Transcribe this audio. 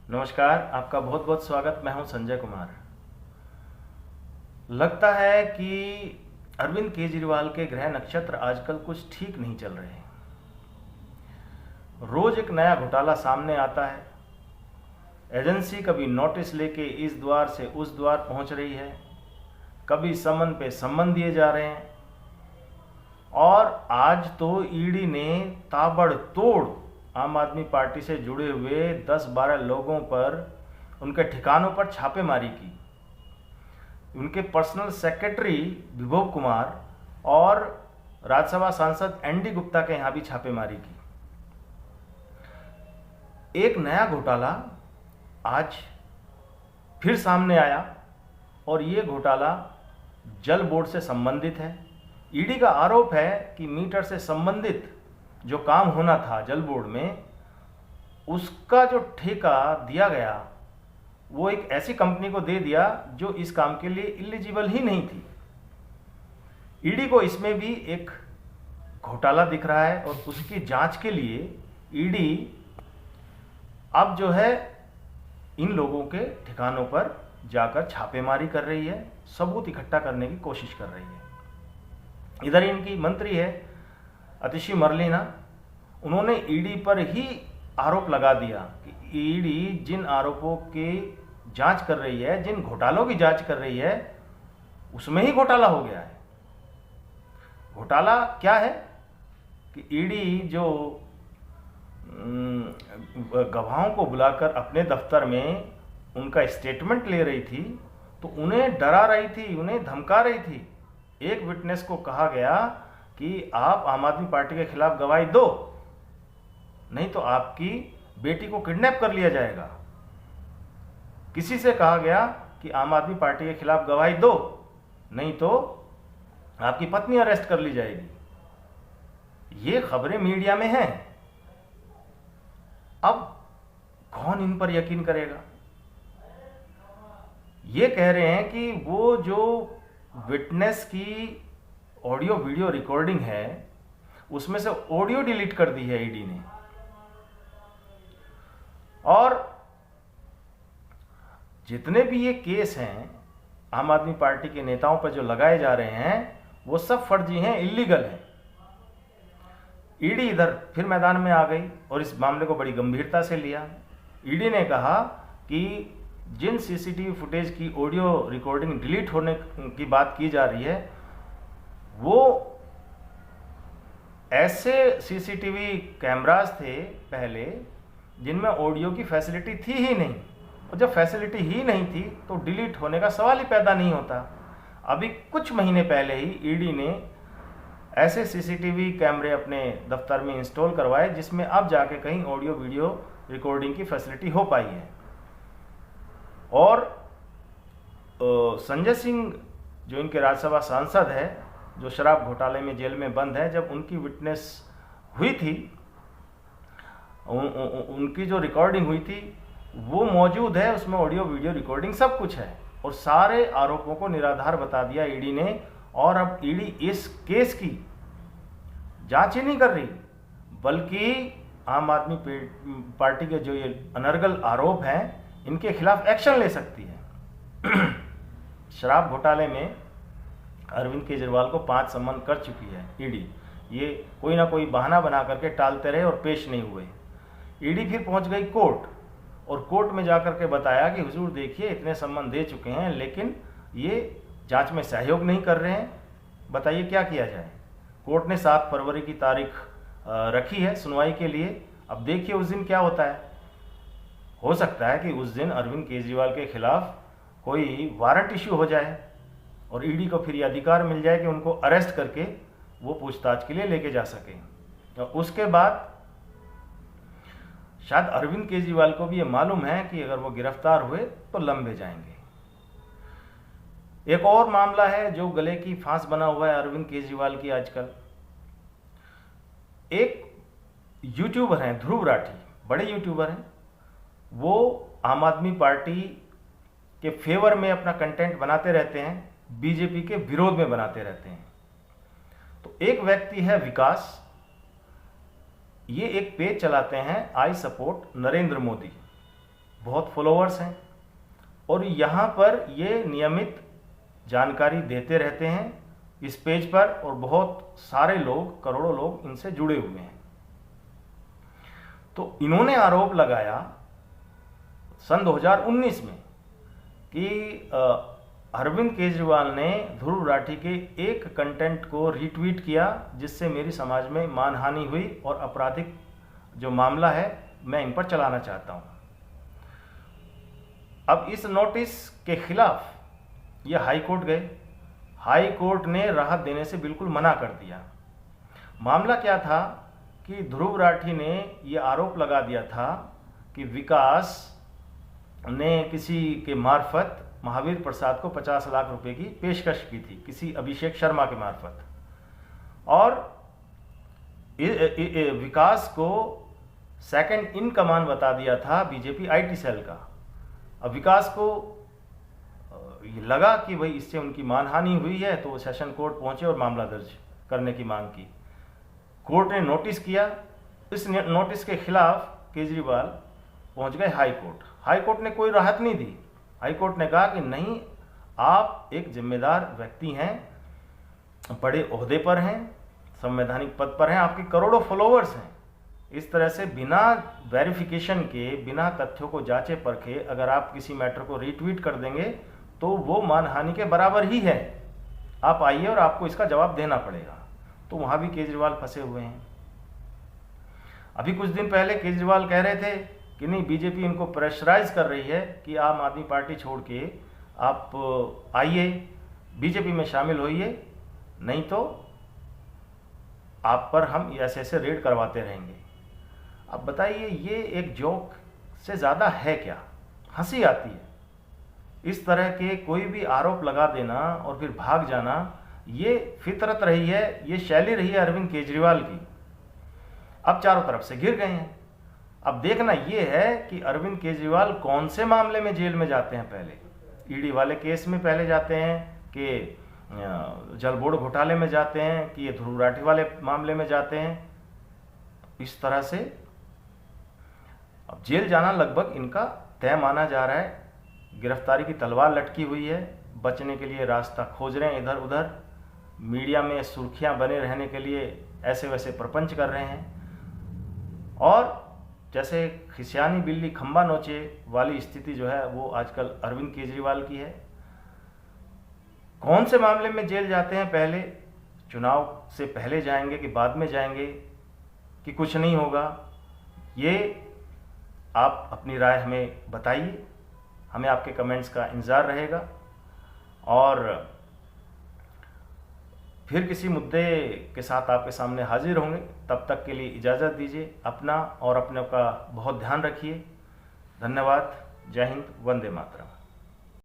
नमस्कार, आपका बहुत बहुत स्वागत। मैं हूं संजय कुमार। लगता है कि अरविंद केजरीवाल के ग्रह नक्षत्र आजकल कुछ ठीक नहीं चल रहे हैं। रोज एक नया घोटाला सामने आता है। एजेंसी कभी नोटिस लेके इस द्वार से उस द्वार पहुंच रही है, कभी समन पे समन दिए जा रहे हैं, और आज तो ईडी ने ताबड़तोड़ आम आदमी पार्टी से जुड़े हुए 10-12 लोगों पर, उनके ठिकानों पर छापेमारी की। उनके पर्सनल सेक्रेटरी विभव कुमार और राज्यसभा सांसद एनडी गुप्ता के यहां भी छापेमारी की। एक नया घोटाला आज फिर सामने आया और ये घोटाला जल बोर्ड से संबंधित है। ईडी का आरोप है कि मीटर से संबंधित जो काम होना था जल बोर्ड में, उसका जो ठेका दिया गया वो एक ऐसी कंपनी को दे दिया जो इस काम के लिए एलिजिबल ही नहीं थी। ईडी को इसमें भी एक घोटाला दिख रहा है और उसकी जांच के लिए ईडी अब जो है इन लोगों के ठिकानों पर जाकर छापेमारी कर रही है, सबूत इकट्ठा करने की कोशिश कर रही है। इधर इनकी मंत्री है अतिशी मरलेना, उन्होंने ईडी पर ही आरोप लगा दिया कि ईडी जिन आरोपों की जांच कर रही है, जिन घोटालों की जांच कर रही है, उसमें ही घोटाला हो गया है। घोटाला क्या है कि ईडी जो गवाहों को बुलाकर अपने दफ्तर में उनका स्टेटमेंट ले रही थी, तो उन्हें डरा रही थी, उन्हें धमका रही थी। एक विटनेस को कहा गया कि आप आम आदमी पार्टी के खिलाफ गवाही दो, नहीं तो आपकी बेटी को किडनैप कर लिया जाएगा। किसी से कहा गया कि आम आदमी पार्टी के खिलाफ गवाही दो, नहीं तो आपकी पत्नी अरेस्ट कर ली जाएगी। ये खबरें मीडिया में हैं। अब कौन इन पर यकीन करेगा? ये कह रहे हैं कि वो जो विटनेस की ऑडियो वीडियो रिकॉर्डिंग है, उसमें से ऑडियो डिलीट कर दी है ईडी ने, और जितने भी ये केस हैं आम आदमी पार्टी के नेताओं पर जो लगाए जा रहे हैं, वो सब फर्जी हैं, इल्लीगल हैं। ईडी इधर फिर मैदान में आ गई और इस मामले को बड़ी गंभीरता से लिया। ईडी ने कहा कि जिन सीसीटीवी फुटेज की ऑडियो रिकॉर्डिंग डिलीट होने की बात की जा रही है, वो ऐसे सीसीटीवी कैमरास थे पहले जिनमें ऑडियो की फैसिलिटी थी ही नहीं, और जब फैसिलिटी ही नहीं थी तो डिलीट होने का सवाल ही पैदा नहीं होता। अभी कुछ महीने पहले ही ईडी ने ऐसे सीसीटीवी कैमरे अपने दफ्तर में इंस्टॉल करवाए जिसमें अब जाके कहीं ऑडियो वीडियो रिकॉर्डिंग की फैसिलिटी हो पाई है। और संजय सिंह जो इनके राज्यसभा सांसद है, जो शराब घोटाले में जेल में बंद है, जब उनकी विटनेस हुई थी, उनकी जो रिकॉर्डिंग हुई थी वो मौजूद है, उसमें ऑडियो वीडियो रिकॉर्डिंग सब कुछ है, और सारे आरोपों को निराधार बता दिया ईडी ने। और अब ईडी इस केस की जांच ही नहीं कर रही, बल्कि आम आदमी पार्टी के जो ये अनर्गल आरोप हैं, इनके खिलाफ एक्शन ले सकती है। शराब घोटाले में अरविंद केजरीवाल को 5 सम्मन कर चुकी है ईडी। ये कोई ना कोई बहाना बना करके टालते रहे और पेश नहीं हुए। ईडी फिर पहुंच गई कोर्ट, और कोर्ट में जाकर के बताया कि हुजूर देखिए इतने सम्मन दे चुके हैं, लेकिन ये जांच में सहयोग नहीं कर रहे हैं, बताइए क्या किया जाए। कोर्ट ने 7 फरवरी की तारीख रखी है सुनवाई के लिए। अब देखिए उस दिन क्या होता है। हो सकता है कि उस दिन अरविंद केजरीवाल के खिलाफ कोई वारंट इश्यू हो जाए और ईडी को फिर ये अधिकार मिल जाए कि उनको अरेस्ट करके वो पूछताछ के लिए लेके जा सके। तो उसके बाद शायद अरविंद केजरीवाल को भी ये मालूम है कि अगर वो गिरफ्तार हुए तो लंबे जाएंगे। एक और मामला है जो गले की फांस बना हुआ है अरविंद केजरीवाल की आजकल। एक यूट्यूबर हैं ध्रुव राठी, बड़े यूट्यूबर हैं, वो आम आदमी पार्टी के फेवर में अपना कंटेंट बनाते रहते हैं, बीजेपी के विरोध में बनाते रहते हैं। तो एक व्यक्ति है विकास, ये एक पेज चलाते हैं आई सपोर्ट नरेंद्र मोदी। बहुत फॉलोअर्स हैं और यहाँ पर ये नियमित जानकारी देते रहते हैं इस पेज पर, और बहुत सारे लोग, करोड़ों लोग इनसे जुड़े हुए हैं। तो इन्होंने आरोप लगाया सन 2019 में कि अरविंद केजरीवाल ने ध्रुव राठी के एक कंटेंट को रीट्वीट किया जिससे मेरी समाज में मानहानि हुई और आपराधिक जो मामला है मैं इन पर चलाना चाहता हूं। अब इस नोटिस के खिलाफ ये हाई कोर्ट गए। हाई कोर्ट ने राहत देने से बिल्कुल मना कर दिया। मामला क्या था कि ध्रुव राठी ने ये आरोप लगा दिया था कि विकास ने किसी के मार्फत महावीर प्रसाद को 50 लाख रुपए की पेशकश की थी, किसी अभिषेक शर्मा के मार्फत, और विकास को सेकंड इन कमान बता दिया था बीजेपी आईटी सेल का। अब विकास को ये लगा कि भाई इससे उनकी मानहानि हुई है, तो वो सेशन कोर्ट पहुंचे और मामला दर्ज करने की मांग की। कोर्ट ने नोटिस किया। इस नोटिस के खिलाफ केजरीवाल पहुंच गए हाई कोर्ट। हाई कोर्ट ने कोई राहत नहीं दी। हाई कोर्ट ने कहा कि नहीं, आप एक जिम्मेदार व्यक्ति हैं, बड़े ओहदे पर हैं, संवैधानिक पद पर हैं, आपके करोड़ों फॉलोअर्स हैं, इस तरह से बिना वेरिफिकेशन के, बिना तथ्यों को जांचे परखे अगर आप किसी मैटर को रीट्वीट कर देंगे तो वो मानहानि के बराबर ही है। आप आइए और आपको इसका जवाब देना पड़ेगा। तो वहां भी केजरीवाल फंसे हुए हैं। अभी कुछ दिन पहले केजरीवाल कह रहे थे कि नहीं, बीजेपी इनको प्रेशराइज कर रही है कि आम आदमी पार्टी छोड़ के आप आइए, बीजेपी में शामिल होइए, नहीं तो आप पर हम ऐसे ऐसे रेड करवाते रहेंगे। अब बताइए, ये एक जोक से ज़्यादा है क्या? हंसी आती है। इस तरह के कोई भी आरोप लगा देना और फिर भाग जाना, ये फितरत रही है, ये शैली रही है अरविंद केजरीवाल की। अब चारों तरफ से घिर गए हैं। अब देखना ये है कि अरविंद केजरीवाल कौन से मामले में जेल में जाते हैं। पहले ईडी वाले केस में पहले जाते हैं, कि जल बोर्ड घोटाले में जाते हैं, कि ये ध्रुव राठी वाले मामले में जाते हैं। इस तरह से अब जेल जाना लगभग इनका तय माना जा रहा है। गिरफ्तारी की तलवार लटकी हुई है, बचने के लिए रास्ता खोज रहे हैं इधर उधर, मीडिया में सुर्खियां बने रहने के लिए ऐसे वैसे प्रपंच कर रहे हैं। और जैसे खिसियानी बिल्ली खंबा नोचे वाली स्थिति जो है वो आजकल अरविंद केजरीवाल की है। कौन से मामले में जेल जाते हैं, पहले चुनाव से पहले जाएंगे कि बाद में जाएंगे, कि कुछ नहीं होगा, ये आप अपनी राय हमें बताइए। हमें आपके कमेंट्स का इंतज़ार रहेगा। और फिर किसी मुद्दे के साथ आपके सामने हाजिर होंगे। तब तक के लिए इजाज़त दीजिए। अपना और अपने का बहुत ध्यान रखिए। धन्यवाद। जय हिंद। वंदे मातरम।